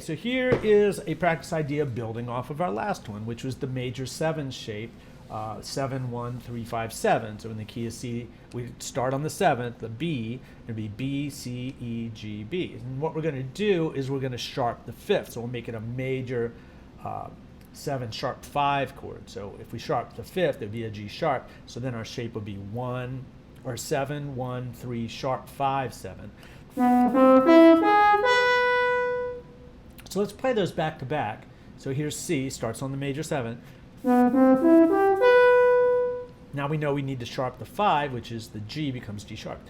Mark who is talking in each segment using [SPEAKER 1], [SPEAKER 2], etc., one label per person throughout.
[SPEAKER 1] so here is a practice idea building off of our last one, which was the major 7 shape, 7, 1, 3, 5, 7. So in the key of C, we start on the 7th, the B, it'll be B, C, E, G, B. And what we're going to do is we're going to sharp the 5th, so we'll make it a major 7 sharp 5 chord. So if we sharp the 5th, it would be a G sharp, so then our shape would be 1, or 7, 1, 3, sharp 5, 7. So let's play those back to back. So here's C, starts on the major 7. Now we know we need to sharp the 5, which is the G becomes G sharp.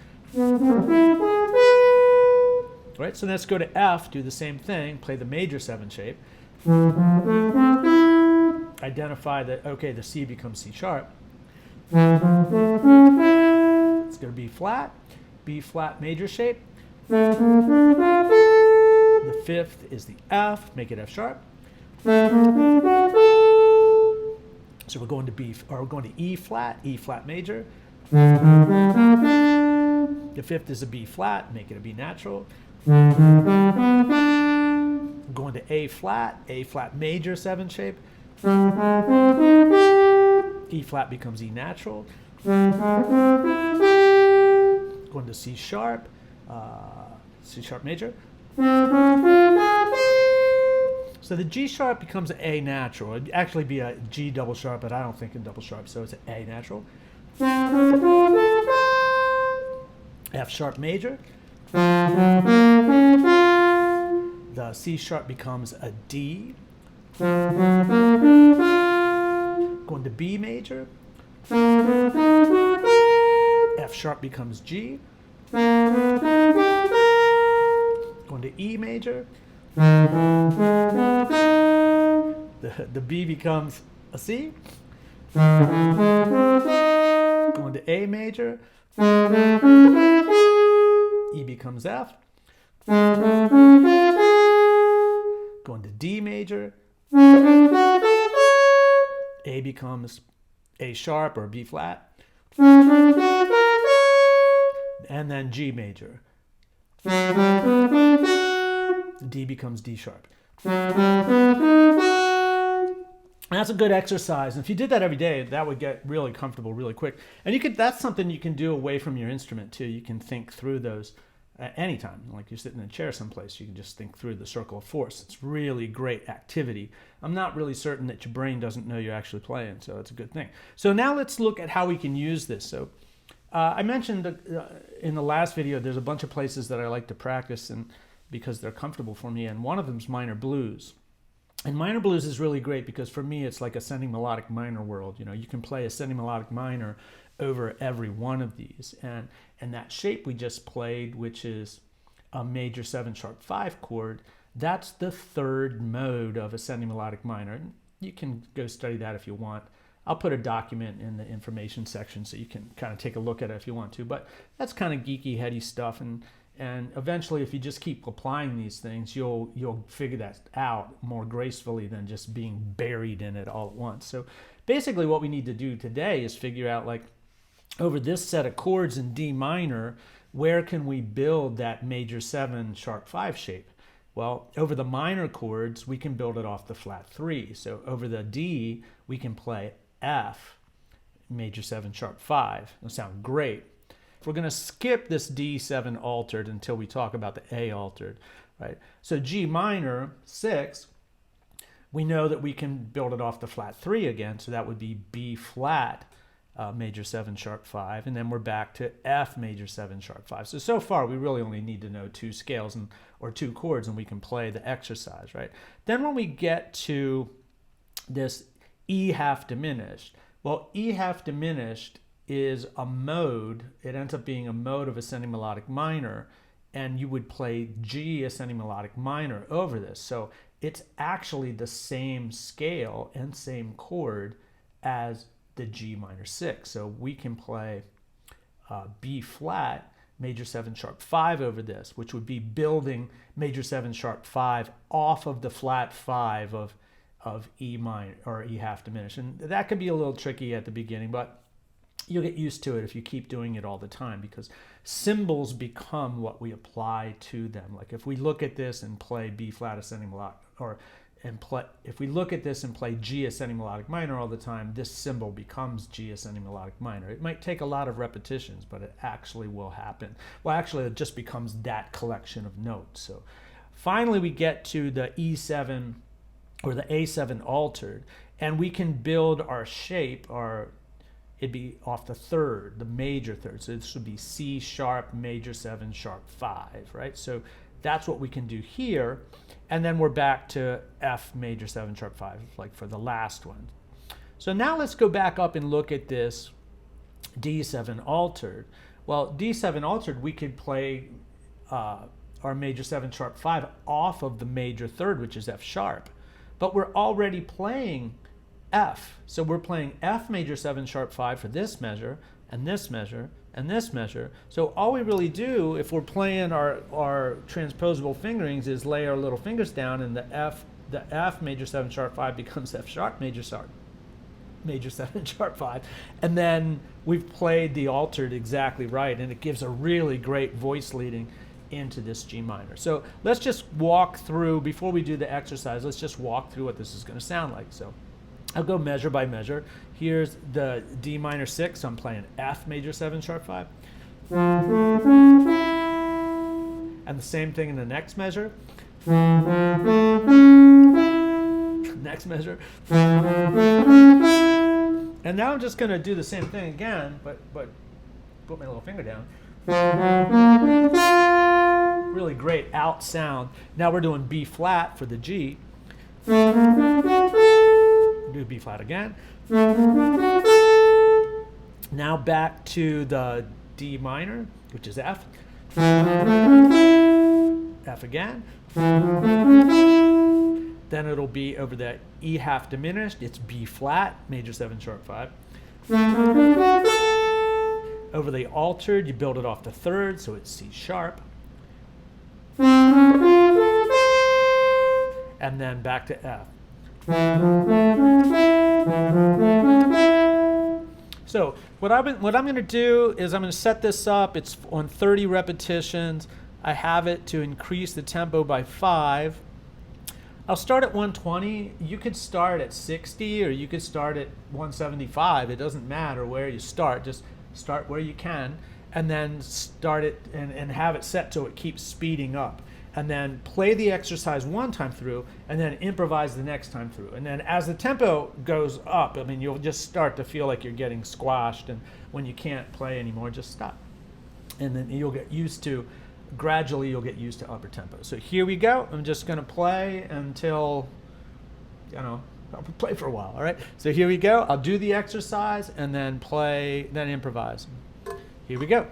[SPEAKER 1] Right, so let's go to F, do the same thing, play the major 7 shape. Identify that, okay, the C becomes C sharp. It's going to B flat major shape. The 5th is the F, make it F sharp. So we're going to we're going to E flat major. The 5th is a B flat, make it a B natural. Going to A flat major 7 shape. E flat becomes E natural. Going to C sharp major. So the G sharp becomes an A natural. It'd actually be a G double sharp, but I don't think in double sharp, so it's an A natural. F sharp major. The C sharp becomes a D. Going to B major. F sharp becomes G. Going to E major. The B becomes a C. Going to A major. E becomes F. Going to D major. A becomes A sharp or B flat. And then G major. D becomes D sharp. And that's a good exercise. And if you did that every day, that would get really comfortable really quick. And that's something you can do away from your instrument too. You can think through those at any time. Like you're sitting in a chair someplace, you can just think through the circle of force. It's really great activity. I'm not really certain that your brain doesn't know you're actually playing, so it's a good thing. So now let's look at how we can use this. So I mentioned in the last video, there's a bunch of places that I like to practice and because they're comfortable for me, and one of them is minor blues. And minor blues is really great because for me, it's like ascending melodic minor world. You know, you can play ascending melodic minor over every one of these. And that shape we just played, which is a major 7 sharp 5 chord, that's the 3rd mode of ascending melodic minor. And you can go study that if you want. I'll put a document in the information section so you can kind of take a look at it if you want to. But that's kind of geeky, heady stuff. And eventually, if you just keep applying these things, you'll figure that out more gracefully than just being buried in it all at once. So basically what we need to do today is figure out, like, over this set of chords in D minor, where can we build that major 7 sharp 5 shape? Well, over the minor chords, we can build it off the flat 3. So over the D, we can play F, major 7 sharp 5. It'll sound great. We're going to skip this D7 altered until we talk about the A altered, right? So G minor 6, we know that we can build it off the flat 3 again, so that would be B flat major 7 sharp 5, and then we're back to F major 7 sharp 5. So far we really only need to know 2 scales or 2 chords, and we can play the exercise, right? Then when we get to this E half diminished, well, E half diminished is a mode. It ends up being a mode of ascending melodic minor, and you would play G ascending melodic minor over this. So it's actually the same scale and same chord as the G minor 6. So we can play B flat major 7 sharp 5 over this, which would be building major 7 sharp 5 off of the flat 5 of E minor or E half diminished. And that could be a little tricky at the beginning, but you'll get used to it if you keep doing it all the time, because symbols become what we apply to them. Like if we look at this and play B flat ascending melodic, if we look at this and play G ascending melodic minor all the time, this symbol becomes G ascending melodic minor. It might take a lot of repetitions, but it actually will happen. Well, actually, it just becomes that collection of notes. So finally, we get to the E7 or the A7 altered, and we can build our shape, it'd be off the third, the major third. So this would be C sharp, major 7, sharp 5, right? So that's what we can do here. And then we're back to F major 7, sharp 5, like for the last one. So now let's go back up and look at this D7 altered. Well, D7 altered, we could play our major 7, sharp 5 off of the major third, which is F sharp. But we're already playing F. So we're playing F major 7 sharp 5 for this measure, and this measure, and this measure. So all we really do, if we're playing our transposable fingerings, is lay our little fingers down, and the F major 7 sharp 5 becomes F sharp major 7 sharp 5. And then we've played the altered exactly right, and it gives a really great voice leading into this G minor. So let's just walk through, before we do the exercise, let's just walk through what this is going to sound like. So I'll go measure by measure. Here's the D minor 6, so I'm playing F major 7 sharp 5. And the same thing in the next measure. Next measure. And now I'm just going to do the same thing again, but put my little finger down. Really great out sound. Now we're doing B flat for the G. Do B flat again. Now back to the D minor, which is F. F again. Then it'll be over the E half diminished. It's B flat, major 7 sharp 5. Over the altered, you build it off the third, so it's C sharp. And then back to F. So what I'm going to do is I'm going to set this up. It's on 30 repetitions. I have it to increase the tempo by 5. I'll start at 120. You could start at 60 or you could start at 175. It doesn't matter where you start. Just start where you can and then start it and have it set so it keeps speeding up. And then play the exercise one time through and then improvise the next time through. And then as the tempo goes up, I mean, you'll just start to feel like you're getting squashed, and when you can't play anymore, just stop. And then you'll get used to, gradually you'll get used to upper tempo. So here we go. I'm just going to play until, I'll play for a while, all right? So here we go. I'll do the exercise and then play, then improvise. Here we go.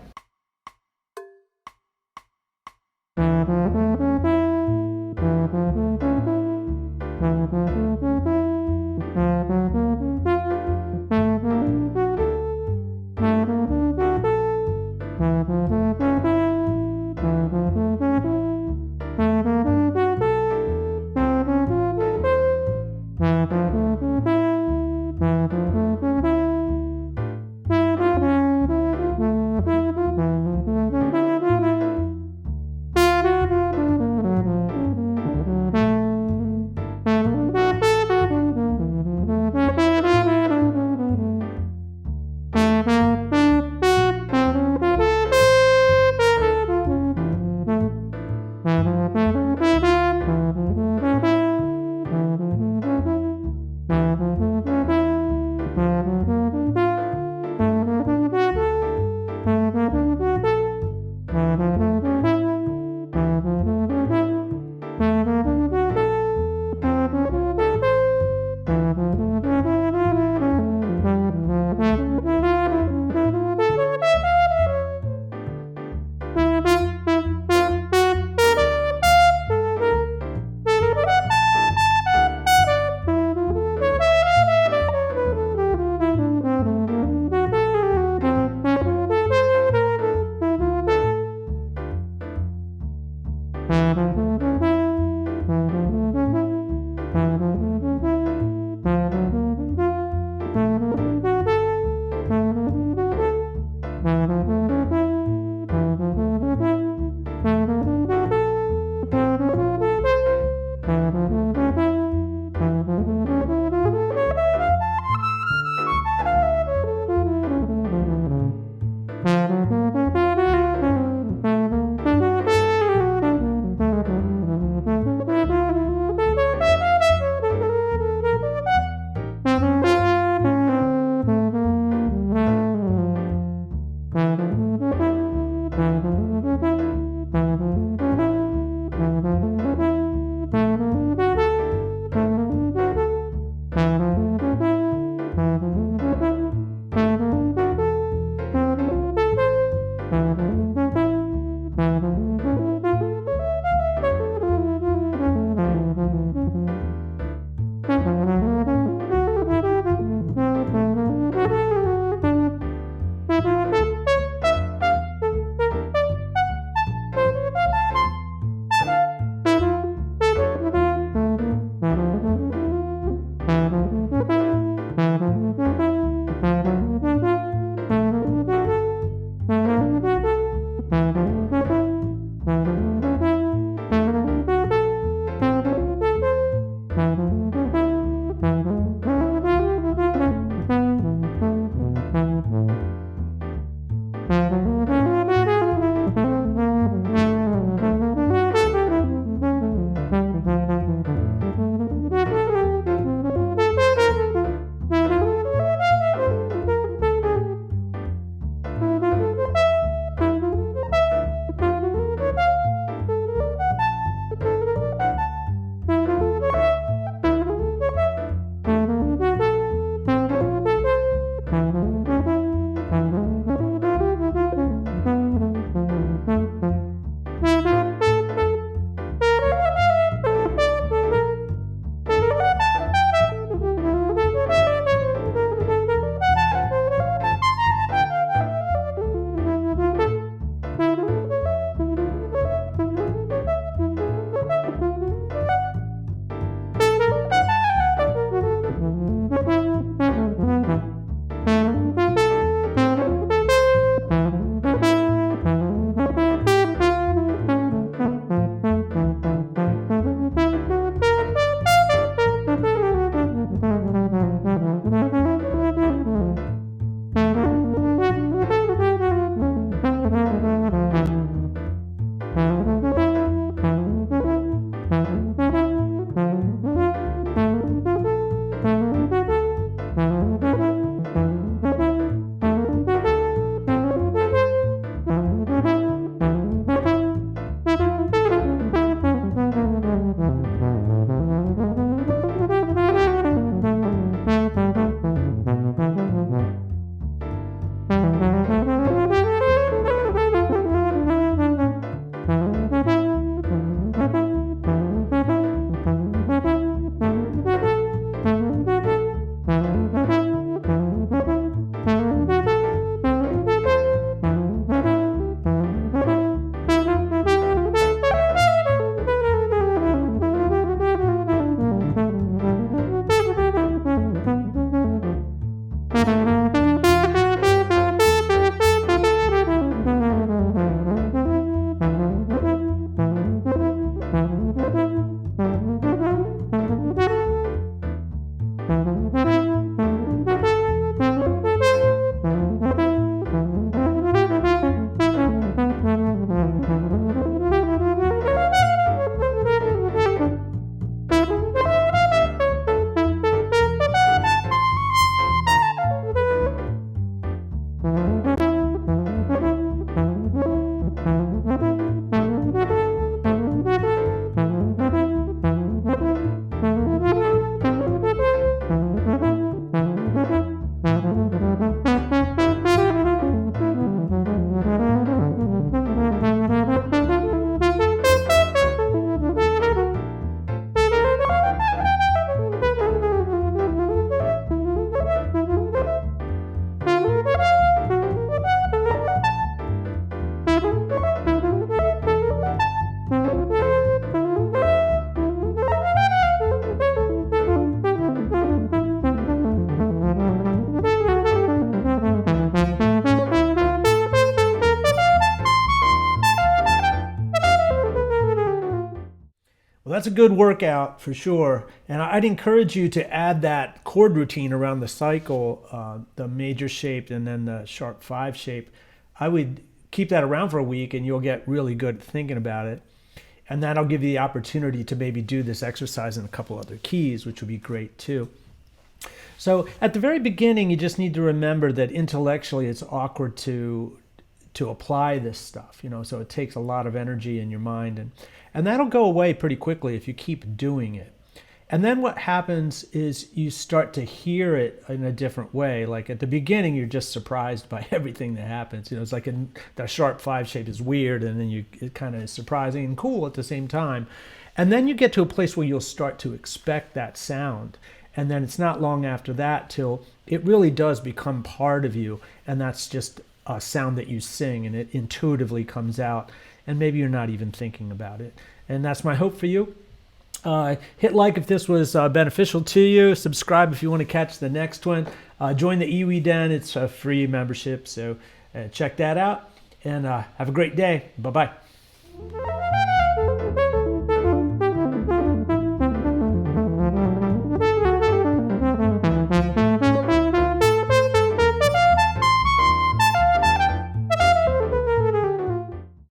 [SPEAKER 1] that's a good workout for sure. And I'd encourage you to add that chord routine around the cycle, the major shape and then the sharp 5 shape. I would keep that around for a week and you'll get really good thinking about it. And that'll give you the opportunity to maybe do this exercise in a couple other keys, which would be great too. So at the very beginning, you just need to remember that intellectually it's awkward to apply this stuff, so it takes a lot of energy in your mind, and that'll go away pretty quickly if you keep doing it. And then what happens is you start to hear it in a different way. Like at the beginning, you're just surprised by everything that happens. It's like the sharp 5 shape is weird, and then it kind of is surprising and cool at the same time. And then you get to a place where you'll start to expect that sound. And then it's not long after that till it really does become part of you, and that's just a sound that you sing, and it intuitively comes out, and maybe you're not even thinking about it. And that's my hope for you. Hit like if this was beneficial to you. Subscribe if you want to catch the next one. Join the EWI Den. It's a free membership, so check that out. And have a great day. Bye-bye.